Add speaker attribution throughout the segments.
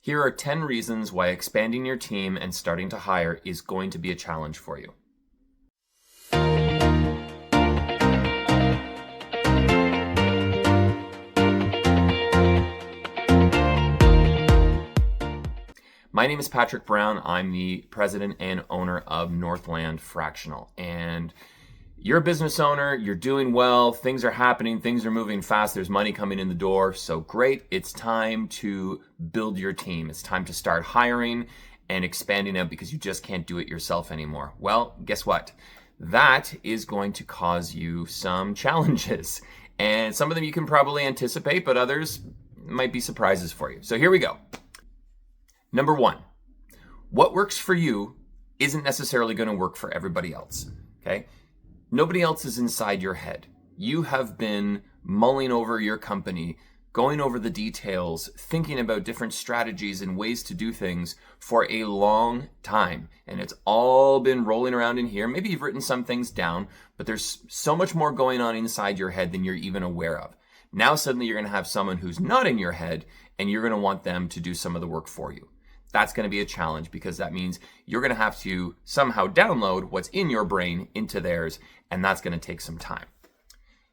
Speaker 1: Here are 10 reasons why expanding your team and starting to hire is going to be a challenge for you. My name is Patrick Brown. I'm the president and owner of Northland Fractional. And you're a business owner, you're doing well, things are happening, things are moving fast, there's money coming in the door. So great, it's time to build your team. It's time to start hiring and expanding out because you just can't do it yourself anymore. Well, guess what? That is going to cause you some challenges. And some of them you can probably anticipate, but others might be surprises for you. So here we go. Number one, what works for you isn't necessarily going to work for everybody else, okay? Nobody else is inside your head. You have been mulling over your company, going over the details, thinking about different strategies and ways to do things for a long time. And it's all been rolling around in here. Maybe you've written some things down, but there's so much more going on inside your head than you're even aware of. Now suddenly you're going to have someone who's not in your head and you're going to want them to do some of the work for you. That's going to be a challenge because that means you're going to have to somehow download what's in your brain into theirs, and that's going to take some time.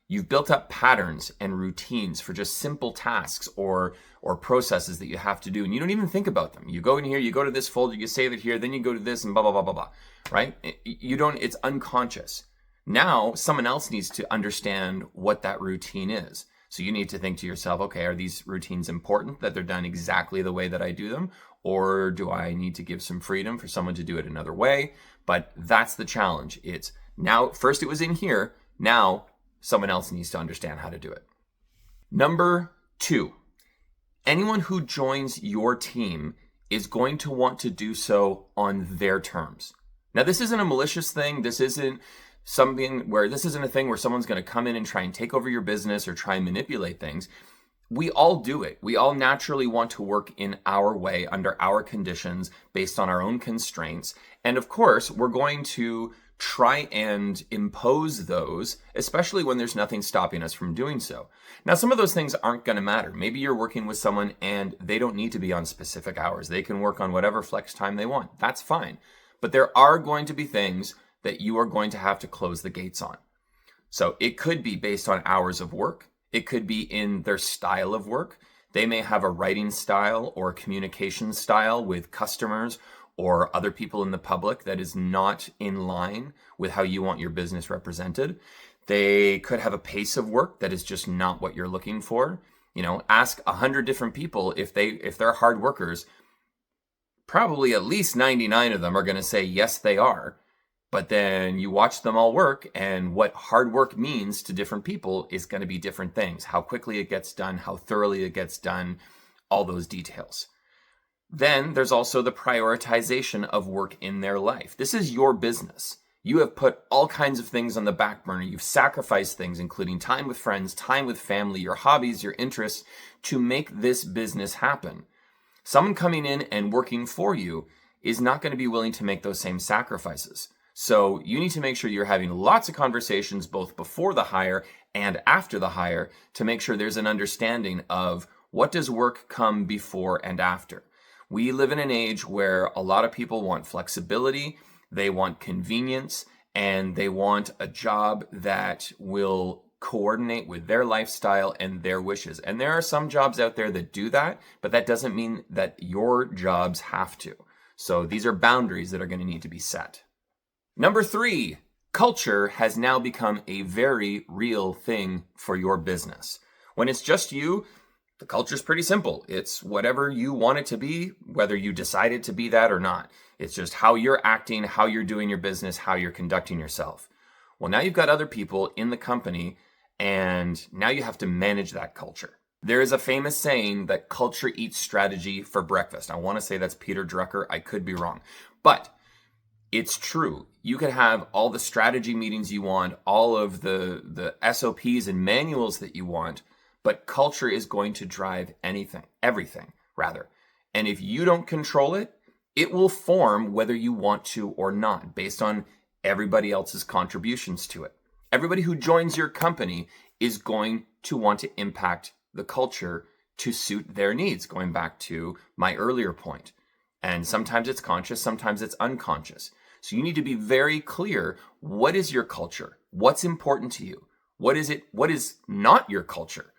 Speaker 1: You've built up patterns and routines for just simple tasks or processes that you have to do, and you don't even think about them. You go in here, you go to this folder, you save it here, then you go to this and blah, blah, blah, blah, blah, right? It's unconscious. Now, someone else needs to understand what that routine is. So you need to think to yourself, okay, are these routines important that they're done exactly the way that I do them? Or do I need to give some freedom for someone to do it another way? But that's the challenge. It's now, first it was in here, now someone else needs to understand how to do it. Number two, anyone who joins your team is going to want to do so on their terms. Now, this isn't a malicious thing. This isn't a thing where someone's going to come in and try and take over your business or try and manipulate things. We all do it. We all naturally want to work in our way, under our conditions, based on our own constraints. And of course, we're going to try and impose those, especially when there's nothing stopping us from doing so. Now, some of those things aren't going to matter. Maybe you're working with someone and they don't need to be on specific hours. They can work on whatever flex time they want. That's fine. But there are going to be things that you are going to have to close the gates on. So it could be based on hours of work. It could be in their style of work. They may have a writing style or a communication style with customers or other people in the public that is not in line with how you want your business represented. They could have a pace of work that is just not what you're looking for. Ask 100 different people if they're hard workers. Probably at least 99 of them are going to say yes, they are. But then you watch them all work, and what hard work means to different people is going to be different things. How quickly it gets done, how thoroughly it gets done, all those details. Then there's also the prioritization of work in their life. This is your business. You have put all kinds of things on the back burner. You've sacrificed things, including time with friends, time with family, your hobbies, your interests, to make this business happen. Someone coming in and working for you is not going to be willing to make those same sacrifices. So you need to make sure you're having lots of conversations both before the hire and after the hire to make sure there's an understanding of what does work come before and after. We live in an age where a lot of people want flexibility, they want convenience, and they want a job that will coordinate with their lifestyle and their wishes. And there are some jobs out there that do that, but that doesn't mean that your jobs have to. So these are boundaries that are going to need to be set. Number three, culture has now become a very real thing for your business. When it's just you, the culture is pretty simple. It's whatever you want it to be, whether you decided to be that or not. It's just how you're acting, how you're doing your business, how you're conducting yourself. Well, now you've got other people in the company, and now you have to manage that culture. There is a famous saying that culture eats strategy for breakfast. I want to say that's Peter Drucker. I could be wrong, but it's true. You can have all the strategy meetings you want, all of the SOPs and manuals that you want, but culture is going to drive everything. And if you don't control it, it will form whether you want to or not, based on everybody else's contributions to it. Everybody who joins your company is going to want to impact the culture to suit their needs, going back to my earlier point. And sometimes it's conscious, sometimes it's unconscious. So you need to be very clear. What is your culture? What's important to you? What is not your culture?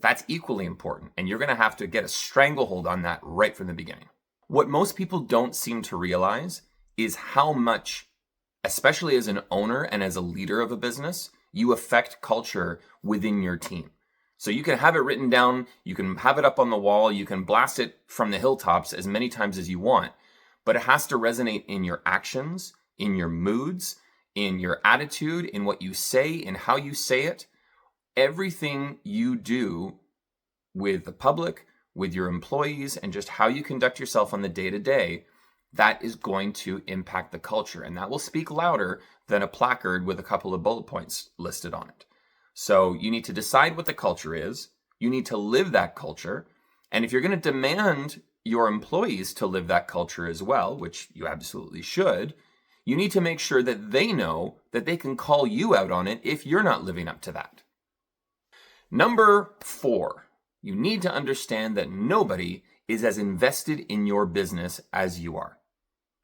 Speaker 1: That's equally important. And you're going to have to get a stranglehold on that right from the beginning. What most people don't seem to realize is how much, especially as an owner and as a leader of a business, you affect culture within your team. So you can have it written down, you can have it up on the wall, you can blast it from the hilltops as many times as you want, but it has to resonate in your actions, in your moods, in your attitude, in what you say, in how you say it. Everything you do with the public, with your employees, and just how you conduct yourself on the day-to-day, that is going to impact the culture. And that will speak louder than a placard with a couple of bullet points listed on it. So you need to decide what the culture is. You need to live that culture. And if you're going to demand your employees to live that culture as well, which you absolutely should, you need to make sure that they know that they can call you out on it if you're not living up to that. Number 4, you need to understand that nobody is as invested in your business as you are.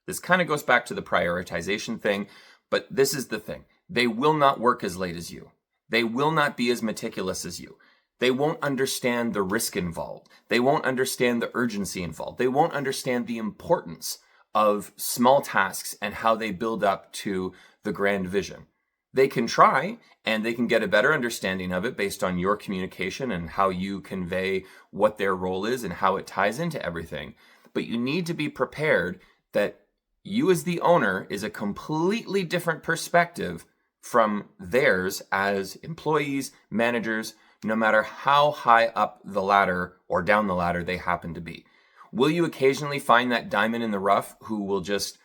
Speaker 1: This kind of goes back to the prioritization thing, but this is the thing. They will not work as late as you. They will not be as meticulous as you. They won't understand the risk involved. They won't understand the urgency involved. They won't understand the importance of small tasks and how they build up to the grand vision. They can try, and they can get a better understanding of it based on your communication and how you convey what their role is and how it ties into everything. But you need to be prepared that you as the owner is a completely different perspective from theirs as employees, managers, no matter how high up the ladder or down the ladder they happen to be. Will you occasionally find that diamond in the rough who will just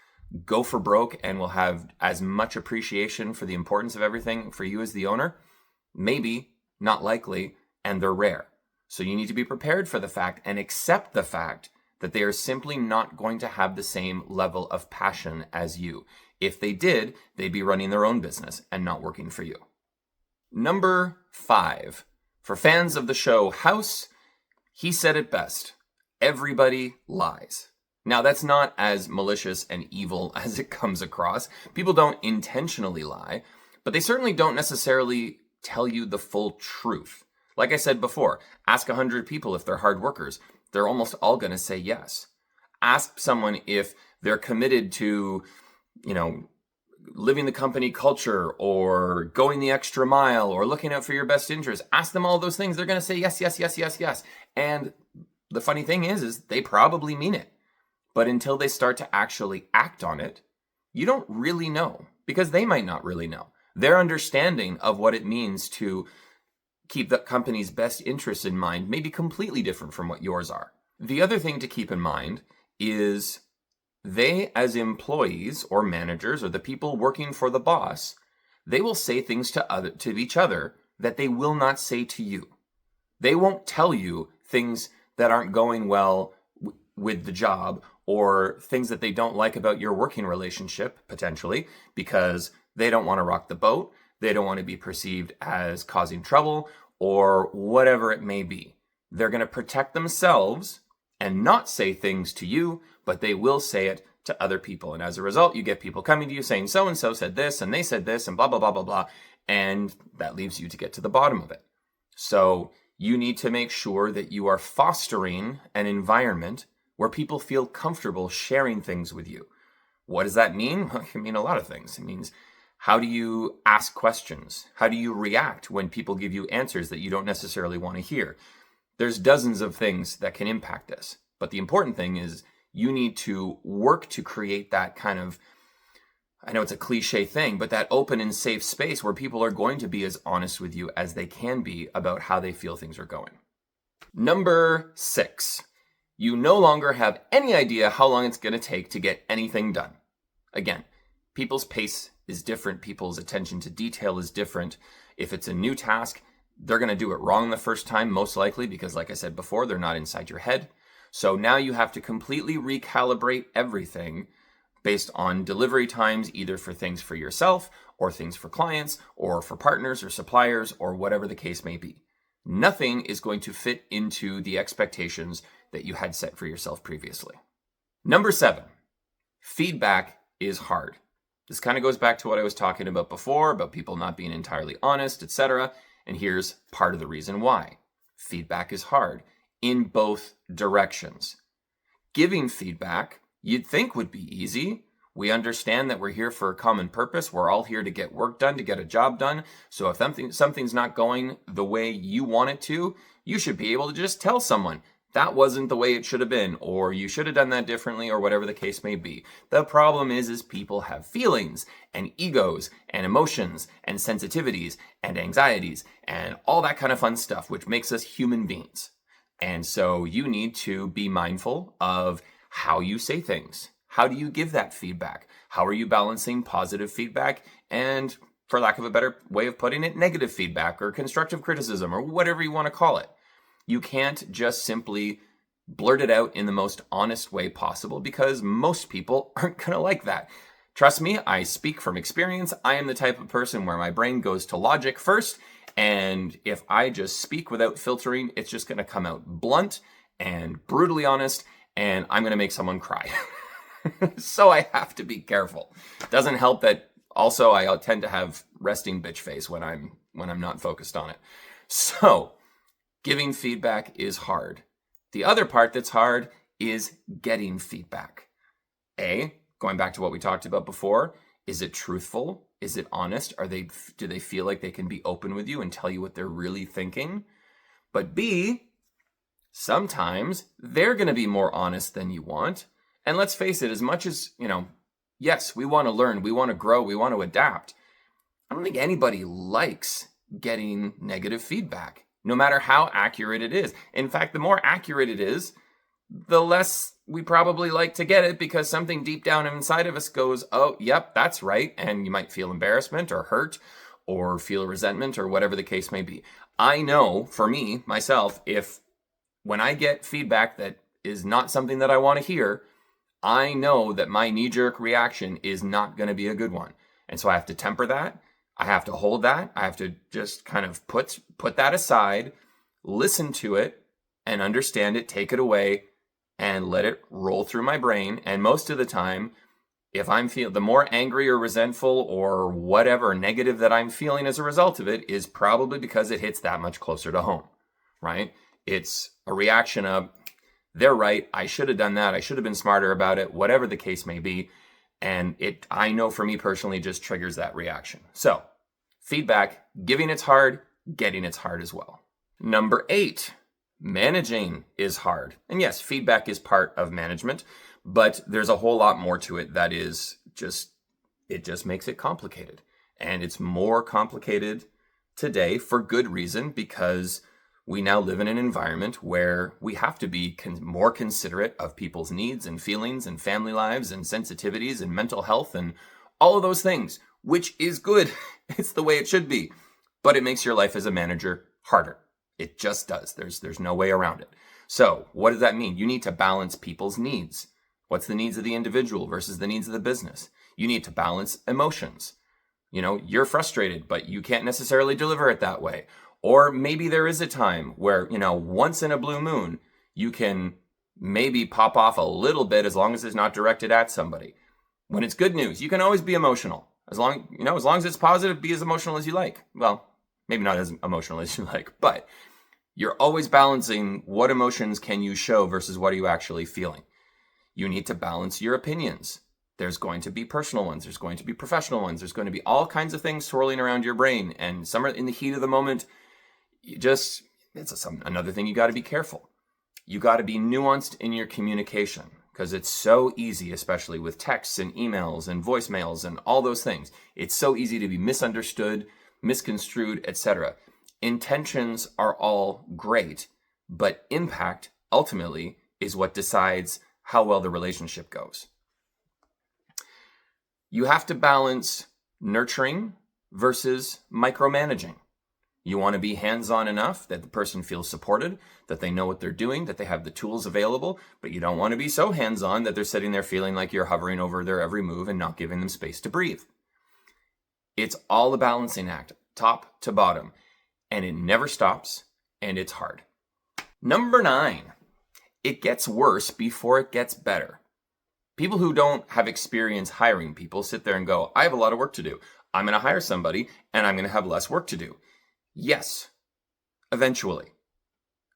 Speaker 1: go for broke and will have as much appreciation for the importance of everything for you as the owner? Maybe, not likely, and they're rare. So you need to be prepared for the fact and accept the fact that they are simply not going to have the same level of passion as you. If they did, they'd be running their own business and not working for you. Number 5. For fans of the show House, he said it best. Everybody lies. Now, that's not as malicious and evil as it comes across. People don't intentionally lie, but they certainly don't necessarily tell you the full truth. Like I said before, ask 100 people if they're hard workers. They're almost all going to say yes. Ask someone if they're committed to, living the company culture or going the extra mile or looking out for your best interest. Ask them all those things. They're going to say yes, yes, yes, yes, yes. And the funny thing is they probably mean it. But until they start to actually act on it, you don't really know, because they might not really know. Their understanding of what it means to keep the company's best interests in mind may be completely different from what yours are. The other thing to keep in mind is they, as employees or managers or the people working for the boss, they will say things to each other that they will not say to you. They won't tell you things that aren't going well with the job or things that they don't like about your working relationship, potentially, because they don't want to rock the boat. They don't want to be perceived as causing trouble or whatever it may be. They're going to protect themselves and not say things to you, but they will say it to other people. And as a result, you get people coming to you saying, so-and-so said this, and they said this, and blah, blah, blah, blah, blah. And that leaves you to get to the bottom of it. So you need to make sure that you are fostering an environment where people feel comfortable sharing things with you. What does that mean? It can mean a lot of things. It means, how do you ask questions? How do you react when people give you answers that you don't necessarily want to hear? There's dozens of things that can impact this. But the important thing is you need to work to create that kind of, I know it's a cliche thing, but that open and safe space where people are going to be as honest with you as they can be about how they feel things are going. Number 6. You no longer have any idea how long it's going to take to get anything done. Again, people's pace is different. People's attention to detail is different. If it's a new task, they're going to do it wrong the first time, most likely, because like I said before, they're not inside your head. So now you have to completely recalibrate everything based on delivery times, either for things for yourself or things for clients or for partners or suppliers or whatever the case may be. nothing is going to fit into the expectations that you had set for yourself previously. Number 7, feedback is hard. This kind of goes back to what I was talking about before, about people not being entirely honest, etc. And here's part of the reason why. Feedback is hard in both directions. Giving feedback, you'd think would be easy. We understand that we're here for a common purpose. We're all here to get work done, to get a job done. So if something's not going the way you want it to, you should be able to just tell someone, that wasn't the way it should have been, or you should have done that differently, or whatever the case may be. The problem is people have feelings and egos and emotions and sensitivities and anxieties and all that kind of fun stuff, which makes us human beings. And so you need to be mindful of how you say things. How do you give that feedback? How are you balancing positive feedback and, for lack of a better way of putting it, negative feedback or constructive criticism or whatever you want to call it? You can't just simply blurt it out in the most honest way possible because most people aren't going to like that. Trust me, I speak from experience. I am the type of person where my brain goes to logic first, and if I just speak without filtering, it's just going to come out blunt and brutally honest, and I'm going to make someone cry. So I have to be careful. Doesn't help that also I tend to have resting bitch face when I'm not focused on it. So giving feedback is hard. The other part that's hard is getting feedback. Going back to what we talked about before, is it truthful? Is it honest? Do they feel like they can be open with you and tell you what they're really thinking? But B, sometimes they're going to be more honest than you want. And let's face it, as much as, yes, we want to learn, we want to grow, we want to adapt. I don't think anybody likes getting negative feedback, no matter how accurate it is. In fact, the more accurate it is, the less we probably like to get it because something deep down inside of us goes, oh, yep, that's right. And you might feel embarrassment or hurt or feel resentment or whatever the case may be. I know for me, myself, when I get feedback that is not something that I want to hear, I know that my knee-jerk reaction is not going to be a good one. And so I have to temper that. I have to hold that. I have to just kind of put that aside, listen to it, and understand it, take it away, and let it roll through my brain. And most of the time, if I'm the more angry or resentful or whatever negative that I'm feeling as a result of it is probably because it hits that much closer to home, right? It's a reaction of, they're right, I should have done that, I should have been smarter about it, whatever the case may be. And I know for me personally, just triggers that reaction. So feedback, giving it's hard, getting it's hard as well. Number 8, managing is hard. And yes, feedback is part of management, but there's a whole lot more to it that is it just makes it complicated. And it's more complicated today for good reason, because we now live in an environment where we have to be more considerate of people's needs and feelings and family lives and sensitivities and mental health and all of those things, which is good. It's the way it should be. But it makes your life as a manager harder. It just does. There's no way around it. So what does that mean? You need to balance people's needs. What's the needs of the individual versus the needs of the business? You need to balance emotions. You're frustrated, but you can't necessarily deliver it that way. Or maybe there is a time where, once in a blue moon, you can maybe pop off a little bit as long as it's not directed at somebody. When it's good news, you can always be emotional. As long as it's positive, be as emotional as you like. Well, maybe not as emotional as you like, but you're always balancing what emotions can you show versus what are you actually feeling. You need to balance your opinions. There's going to be personal ones. There's going to be professional ones. There's going to be all kinds of things swirling around your brain. And some are in the heat of the moment. It's another thing you got to be careful. You got to be nuanced in your communication, because it's so easy, especially with texts and emails and voicemails and all those things. It's so easy to be misunderstood, misconstrued, etc. Intentions are all great, but impact ultimately is what decides how well the relationship goes. You have to balance nurturing versus micromanaging. You want to be hands-on enough that the person feels supported, that they know what they're doing, that they have the tools available, but you don't want to be so hands-on that they're sitting there feeling like you're hovering over their every move and not giving them space to breathe. It's all a balancing act, top to bottom, and it never stops. and it's hard. Number 9, it gets worse before it gets better. People who don't have experience hiring people sit there and go, I have a lot of work to do. I'm going to hire somebody and I'm going to have less work to do. Yes, eventually.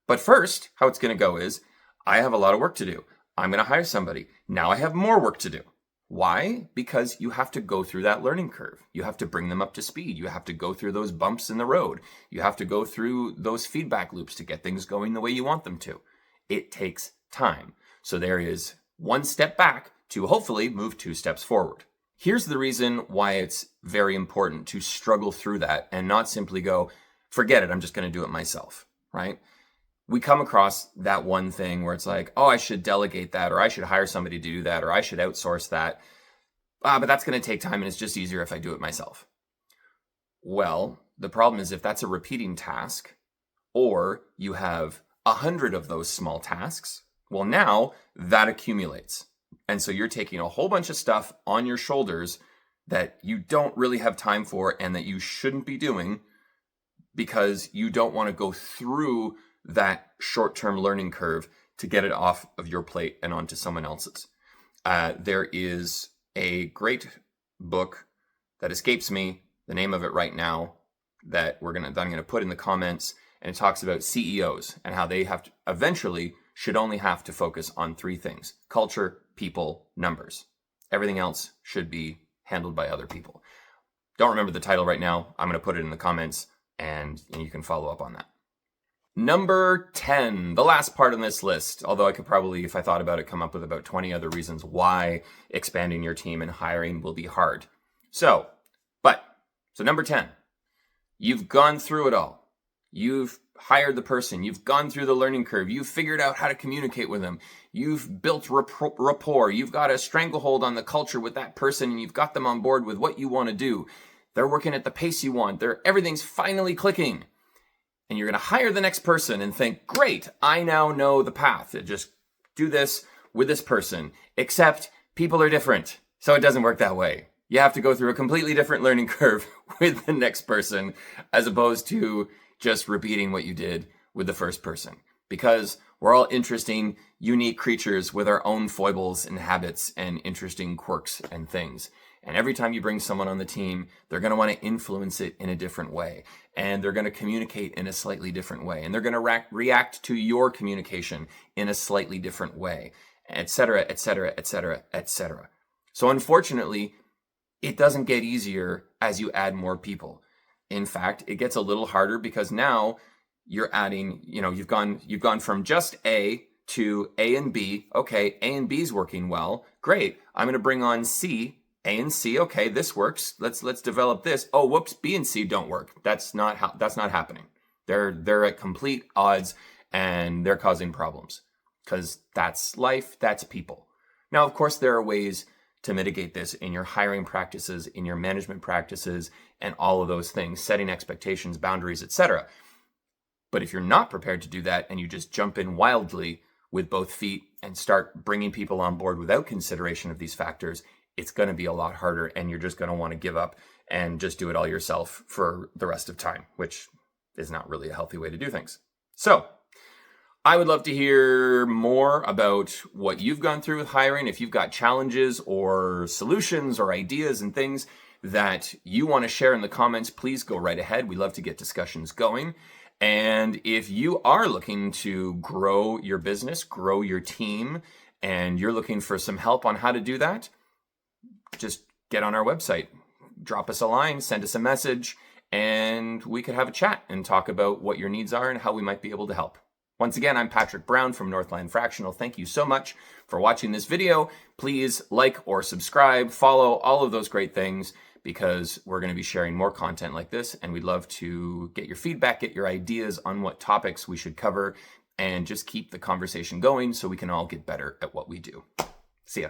Speaker 1: But first, how it's going to go is, I have a lot of work to do. I'm going to hire somebody. Now I have more work to do. Why? Because you have to go through that learning curve. You have to bring them up to speed. You have to go through those bumps in the road. You have to go through those feedback loops to get things going the way you want them to. It takes time. So there is one step back to hopefully move 2 steps forward. Here's the reason why it's very important to struggle through that and not simply go, forget it, I'm just going to do it myself, right? We come across that one thing where it's like, oh, I should delegate that, or I should hire somebody to do that, or I should outsource that. But that's going to take time and it's just easier if I do it myself. Well, the problem is if that's a repeating task, or you have 100 of those small tasks, well, now that accumulates. And so you're taking a whole bunch of stuff on your shoulders that you don't really have time for and that you shouldn't be doing because you don't want to go through that short-term learning curve to get it off of your plate and onto someone else's. There is a great book that escapes me, the name of it right now, that I'm going to put in the comments, and it talks about CEOs and how they have to eventually should only have to focus on 3 things: culture, people, numbers. Everything else should be handled by other people. Don't remember the title right now. I'm going to put it in the comments and you can follow up on that. Number 10, the last part on this list, although I could probably, if I thought about it, come up with about 20 other reasons why expanding your team and hiring will be hard. So number 10, you've gone through it all. You've hired the person. You've gone through the learning curve. You've figured out how to communicate with them. You've built rapport. You've got a stranglehold on the culture with that person, and you've got them on board with what you want to do. They're working at the pace you want. Everything's finally clicking. And you're going to hire the next person and think, great, I now know the path. Just do this with this person. Except people are different, so it doesn't work that way. You have to go through a completely different learning curve with the next person as opposed to just repeating what you did with the first person. Because we're all interesting, unique creatures with our own foibles and habits and interesting quirks and things. And every time you bring someone on the team, they're going to want to influence it in a different way. And they're going to communicate in a slightly different way. And they're going to react to your communication in a slightly different way, et cetera, et cetera, et cetera, et cetera. So unfortunately, it doesn't get easier as you add more people. In fact, it gets a little harder because now you're adding, you've gone from just A to A and B. Okay, A and B is working well. Great. I'm going to bring on C. A and C, okay, this works. Let's develop this. Oh, whoops, B and C don't work. That's not happening. They're at complete odds and they're causing problems because that's life, that's people. Now, of course, there are ways to mitigate this in your hiring practices, in your management practices, and all of those things, setting expectations, boundaries, etc. But if you're not prepared to do that and you just jump in wildly with both feet and start bringing people on board without consideration of these factors, it's going to be a lot harder and you're just going to want to give up and just do it all yourself for the rest of time, which is not really a healthy way to do things. So I would love to hear more about what you've gone through with hiring. If you've got challenges or solutions or ideas and things that you want to share in the comments, please go right ahead. We love to get discussions going. And if you are looking to grow your business, grow your team, and you're looking for some help on how to do that, just get on our website, drop us a line, send us a message, and we could have a chat and talk about what your needs are and how we might be able to help. Once again, I'm Patrick Brown from Northland Fractional. Thank you so much for watching this video. Please like or subscribe, follow, all of those great things, because we're going to be sharing more content like this, and we'd love to get your feedback, get your ideas on what topics we should cover, and just keep the conversation going so we can all get better at what we do. See ya.